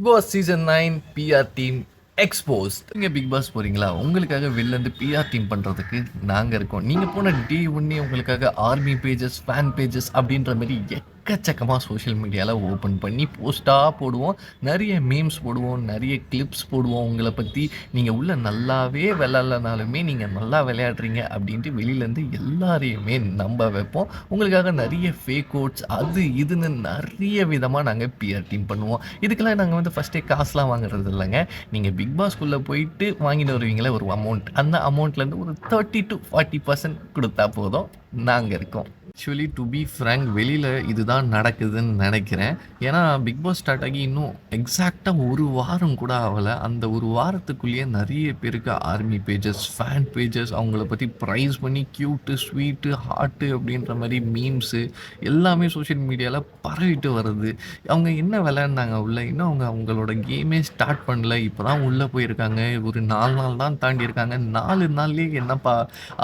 Big Boss season 9 PR team exposed. நீங்க Bigg Boss போறீங்களா? உங்களுக்காக வெளில இருந்து பிஆர் டீம் பண்றதுக்கு நாங்க இருக்கோம். நீங்க போன டே ஒன்னே உங்களுக்காக ஆர்மி பேஜஸ், ஃபேன் பேஜஸ் அப்படின்ற மாதிரி எக்கச்சக்கமா சோஷியல் மீடியால ஓப்பன் பண்ணி போஸ்டா போடுவோம். நிறைய மீம்ஸ் போடுவோம், நிறைய கிளிப்ஸ் போடுவோம். உங்களை பத்தி நீங்க உள்ள நல்லாவே விளையாடலனாலுமே நீங்க நல்லா விளையாடுறீங்க அப்படின்ட்டு வெளியில இருந்து எல்லாரையுமே நம்ப வைப்போம். உங்களுக்காக நிறைய ஃபேக் கோட்ஸ் அது இதுன்னு நிறைய விதமா நாங்க பிஆர் டீம் பண்ணுவோம். இதுக்கெல்லாம் நாங்கள் வந்து ஃபஸ்ட்டே காசுலாம் வாங்குறது இல்லைங்க. நீங்கள் பிக் பாஸ்குள்ளே போயிட்டு வாங்கிட்டு வருவீங்களே ஒரு அமௌண்ட், அந்த அமௌண்ட்லேருந்து ஒரு 30-40% கொடுத்தா போதும், நாங்கள் இருக்கோம். ஆக்சுவலி டு பி ஃப்ரேங்க் வெளியில் இதுதான் நடக்குதுன்னு நினைக்கிறேன். ஏன்னா பிக் பாஸ் ஸ்டார்ட் ஆகி இன்னும் எக்ஸாக்டாக ஒரு வாரம் கூட ஆகலை. அந்த ஒரு வாரத்துக்குள்ளேயே நிறைய பேருக்கு ஆர்மி பேஜஸ், ஃபேன் பேஜஸ் அவங்கள பற்றி ப்ரைஸ் பண்ணி க்யூட்டு, ஸ்வீட்டு, ஹார்ட்டு அப்படின்ற மாதிரி மீம்ஸு எல்லாமே சோஷியல் மீடியாவில் பரவிட்டு வருது. அவங்க என்ன விளையாண்டாங்க உள்ள, இன்னும் அவங்க அவங்களோட கேமே ஸ்டார்ட் பண்ணல. இப்போ தான் உள்ளே போயிருக்காங்க. ஒரு 4 நாள் தான் தாண்டி இருக்காங்க. 4 நாள்லேயே என்னப்பா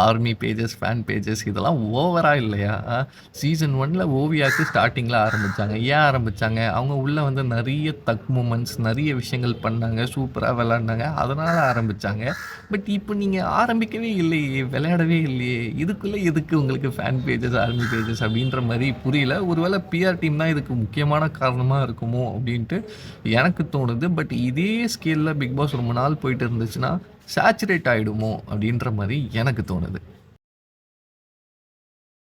ஆர்மி பேஜஸ், ஃபேன் பேஜஸ், இதெல்லாம் ஓவரா இல்லையா? சீசன் 1ல ஓவியாக்கு ஸ்டார்டிங்கில் ஆரம்பித்தாங்க. ஏன் ஆரம்பித்தாங்க? அவங்க உள்ளே வந்து நிறைய தக் மூமெண்ட்ஸ், நிறைய விஷயங்கள் பண்ணாங்க, சூப்பராக விளையாண்டாங்க, அதனால் ஆரம்பித்தாங்க. பட் இப்போ நீங்கள் ஆரம்பிக்கவே இல்லையே, விளையாடவே இல்லையே, இதுக்குள்ளே எதுக்கு உங்களுக்கு ஃபேன் பேஜஸ், ஆர்மி பேஜஸ் அப்படின்ற மாதிரி புரியல. ஒருவேளை பிஆர் டீம் தான் இதுக்கு முக்கியமான காரணமாக இருக்குமோ அப்படின்ட்டு எனக்கு தோணுது. பட் இதே ஸ்கேலில் பிக் பாஸ் ரொம்ப நாள் போயிட்டு இருந்துச்சுன்னா சேச்சுரேட் ஆகிடுமோ அப்படின்ற மாதிரி எனக்கு தோணுது.